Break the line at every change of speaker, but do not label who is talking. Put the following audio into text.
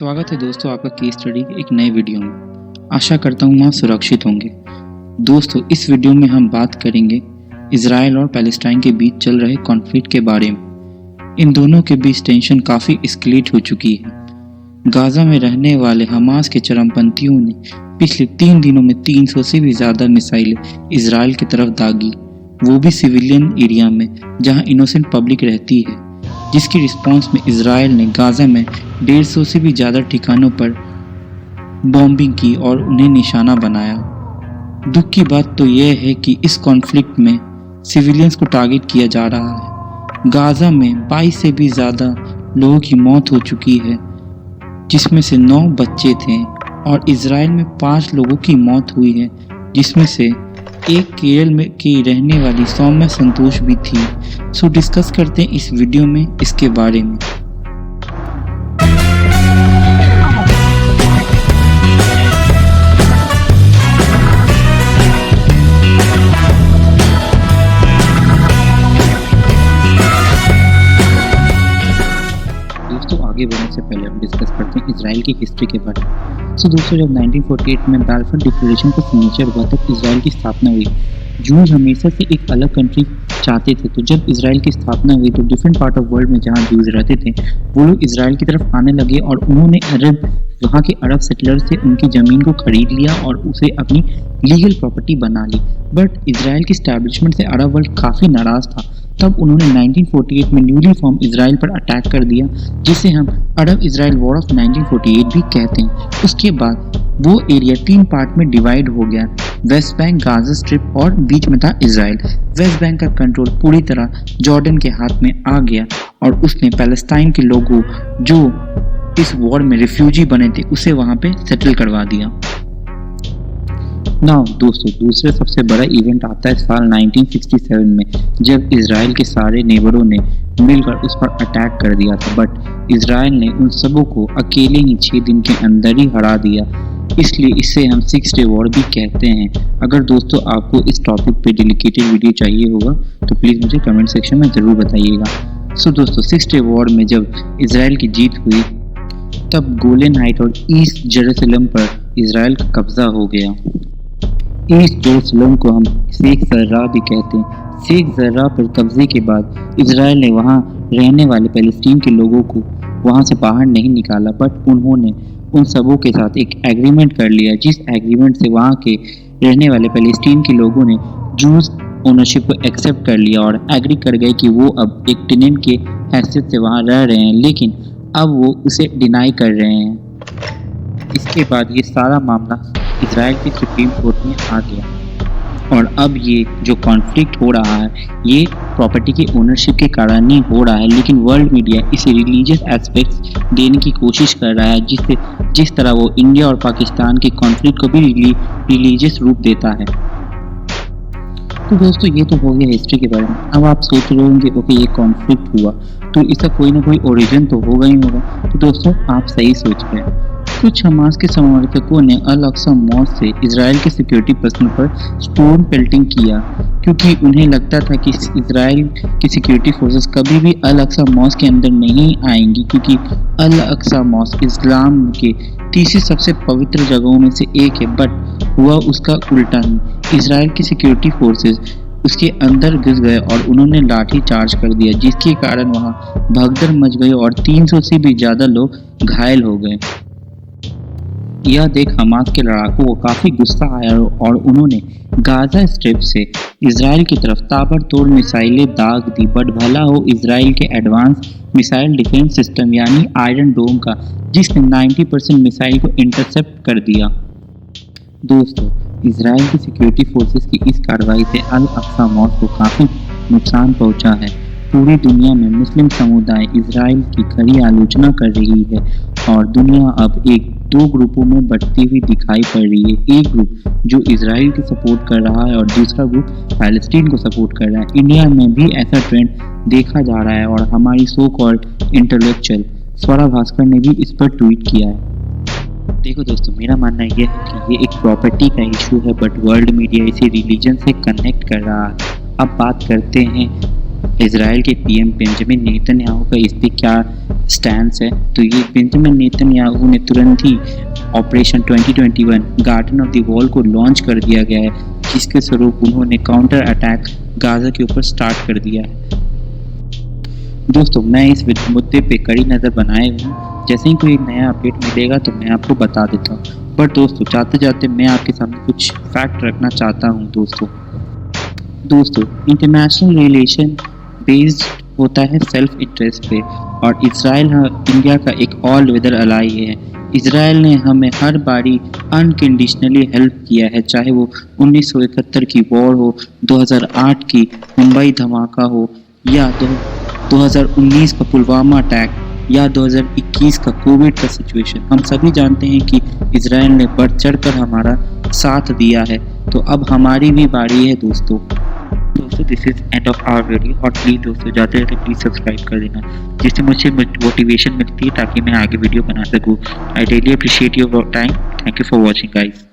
स्वागत है दोस्तों आपका केस स्टडी के एक नए वीडियो में। आशा करता हूँ आप सुरक्षित होंगे। दोस्तों इस वीडियो में हम बात करेंगे इजराइल और पैलेस्टाइन के बीच चल रहे कॉन्फ्लिक्ट के बारे में। इन दोनों के बीच टेंशन काफ़ी एस्केलेट हो चुकी है। गाजा में रहने वाले हमास के चरमपंथियों ने पिछले 3 दिनों में 300 से भी ज़्यादा मिसाइलें इजराइल की तरफ दागी, वो भी सिविलियन एरिया में जहाँ इनोसेंट पब्लिक रहती है, जिसकी रिस्पांस में इजराइल ने गाजा में 150 से भी ज़्यादा ठिकानों पर बॉम्बिंग की और उन्हें निशाना बनाया। दुख की बात तो यह है कि इस कॉन्फ्लिक्ट में सिविलियंस को टारगेट किया जा रहा है। गाजा में 22 से भी ज़्यादा लोगों की मौत हो चुकी है, जिसमें से 9 बच्चे थे, और इजराइल में 5 लोगों की मौत हुई है, जिसमें से एक केरल में की रहने वाली सौम्या संतोष भी थी। सो डिस्कस करते हैं इस वीडियो में इसके बारे में। दोस्तों आगे बढ़ने से पहले हम डिस्कस करते हैं इजराइल की हिस्ट्री के बारे में। दोस्तों जब 1948 में बाल्फोर डिक्लेरेशन का सिग्नेचर हुआ तब इजराइल की स्थापना हुई। जूज हमेशा से एक अलग कंट्री चाहते थे, तो जब इजराइल की स्थापना हुई तो डिफरेंट पार्ट ऑफ वर्ल्ड में जहाँ जूज रहते थे वो लोग इजराइल की तरफ आने लगे और उन्होंने वहाँ के अरब सेटलर से उनकी ज़मीन को खरीद लिया और उसे अपनी लीगल प्रॉपर्टी बना ली। बट इजराइल की स्टैब्लिशमेंट से अरब वर्ल्ड काफ़ी नाराज़ था। तब उन्होंने 1948 में न्यूली फॉर्म इजराइल पर अटैक कर दिया, जिसे हम अरब इजराइल वॉर ऑफ 1948 भी कहते हैं। उसके बाद वो एरिया 3 पार्ट में डिवाइड हो गया, वेस्ट बैंक, गाजा स्ट्रिप और बीच में था इजराइल। वेस्ट बैंक का कंट्रोल पूरी तरह जॉर्डन के हाथ में आ गया और उसने पैलेस्टाइन के लोगों जो इस वॉर में रिफ्यूजी बने थे उसे वहाँ पे सेटल करवा दिया। नाउ दोस्तों दूसरे सबसे बड़ा इवेंट आता है साल 1967 में, जब इजराइल के सारे नेबरों ने मिलकर उस पर अटैक कर दिया था। बट इजराइल ने उन सबों को अकेले ही 6 दिन के अंदर ही हरा दिया, इसलिए इसे हम 6 डे वॉर भी कहते हैं। अगर दोस्तों आपको इस टॉपिक पे डेडिकेटेड वीडियो चाहिए होगा तो प्लीज़ मुझे कमेंट सेक्शन में ज़रूर बताइएगा। सो दोस्तों 6 डे वॉर में जब इजराइल की जीत हुई तब गोलन हाइट और ईस्ट जेरूसलम पर इजराइल का कब्जा हो गया। ईस्ट जेरूसलम को हम शेख जर्राह भी कहते हैं। शेख जर्राह पर कब्जे के बाद इजराइल ने वहाँ रहने वाले पैलेस्टीन के लोगों को वहाँ से बाहर नहीं निकाला, बट उन्होंने उन सबों के साथ एक एग्रीमेंट कर लिया, जिस एग्रीमेंट से वहाँ के रहने वाले पैलेस्टीन के लोगों ने जूस ओनरशिप को एक्सेप्ट कर लिया और एग्री कर गए कि वो अब एक टेनेंट के हैसियत से वहाँ रह रहे हैं, लेकिन अब वो उसे डिनाई कर रहे हैं। इसके बाद ये सारा मामला इजराइल की सुप्रीम कोर्ट में आ गया और अब ये जो कॉन्फ्लिक्ट हो रहा है ये प्रॉपर्टी के ओनरशिप के कारण ही हो रहा है, लेकिन वर्ल्ड मीडिया इसे रिलीजियस एस्पेक्ट्स देने की कोशिश कर रहा है, जिस तरह वो इंडिया और पाकिस्तान के कॉन्फ्लिक्ट को भी रिलीजियस रूप देता है। तो दोस्तों ये तो हो गया हिस्ट्री के बारे में। अब आप सोच रहे होंगे ओके ये कॉन्फ्लिक्ट हुआ तो इसका कोई ना कोई ओरिजिन तो होगा ही होगा। तो दोस्तों आप सही सोच रहे हैं। कुछ हमास के समर्थकों ने अल अक्सा मॉस्क से इजराइल के सिक्योरिटी पर्सनल पर स्टोन पेल्टिंग किया, क्योंकि उन्हें लगता था कि इजराइल की सिक्योरिटी फोर्सेस कभी भी अल अक्सा मॉस्क के अंदर नहीं आएंगी, क्योंकि अल अक्सा मॉस्क इस्लाम के तीसरी सबसे पवित्र जगहों में से एक है। बट हुआ उसका उल्टा ही। इजराइल की सिक्योरिटी फोर्सेस उसके अंदर घुस गए और उन्होंने लाठी चार्ज कर दिया, जिसके कारण वहाँ भगदड़ मच गई और 300 से भी ज़्यादा लोग घायल हो गए। यह देख हमास के लड़ाकों को काफ़ी गुस्सा आया और उन्होंने गाजा स्ट्रिप से इजराइल की तरफ ताबड़तोड़ मिसाइलें दाग दी। बट भला हो इजराइल के एडवांस मिसाइल डिफेंस सिस्टम यानी आयरन डोम का, जिसने 90% मिसाइल को इंटरसेप्ट कर दिया। दोस्तों इजराइल की सिक्योरिटी फोर्सेस की इस कार्रवाई से अल अक्सा मॉस्क को काफ़ी नुकसान पहुंचा है। पूरी दुनिया में मुस्लिम समुदाय इजराइल की खरी आलोचना कर रही है और दुनिया अब 2 ग्रुपों में बढ़ती हुई दिखाई पड़ रही है। एक ग्रुप जो इजराइल को सपोर्ट कर रहा है और दूसरा ग्रुप पैलेस्टीन को सपोर्ट कर रहा है। इंडिया में भी ऐसा ट्रेंड देखा जा रहा है और हमारी so called intellectual Swara Bhaskar ने भी इस पर ट्वीट किया है। देखो दोस्तों मेरा मानना यह है कि ये एक प्रॉपर्टी का इशू है, बट वर्ल्ड मीडिया इसे रिलीजन से कनेक्ट कर रहा है। अब बात करते हैं इजराइल के पीएम बेंजामिन नेतन्याहू का इस पे क्या स्टैंड है। तो ये बेंजामिन नेतन्याहू ने तुरंत ही operation 2021 garden of the wall को लॉन्च कर दिया गया है, जिसके स्वरूप उन्होंने काउंटर अटैक गाजा के ऊपर स्टार्ट कर दिया है। दोस्तों मैं इस मुद्दे पे कड़ी नज़र बनाए हूँ, जैसे ही कोई नया अपडेट मिलेगा तो मैं आपको बता देता हूँ। पर दोस्तों जाते जाते मैं आपके सामने कुछ फैक्ट रखना चाहता हूँ। दोस्तों इंटरनेशनल रिलेशन बेस्ड होता है सेल्फ इंटरेस्ट पे, और इसराइल इंडिया का एक ऑल वेदर अलाई है। इसराइल ने हमें हर बारी अनकंडीशनली हेल्प किया है, चाहे वो 1971 की वॉर हो, 2008 की मुंबई धमाका हो, या 2019 का पुलवामा अटैक, या 2021 का कोविड का सिचुएशन। हम सभी जानते हैं कि इसराइल ने बढ़ चढ़कर हमारा साथ दिया है, तो अब हमारी भी बारी है दोस्तों। This is end of our video, और प्लीज दोस्तों जाते जाते प्लीज सब्सक्राइब कर देना, जिससे मुझे मोटिवेशन मिलती है ताकि मैं आगे वीडियो बना सकूँ। I really appreciate your time. Thank you for watching guys.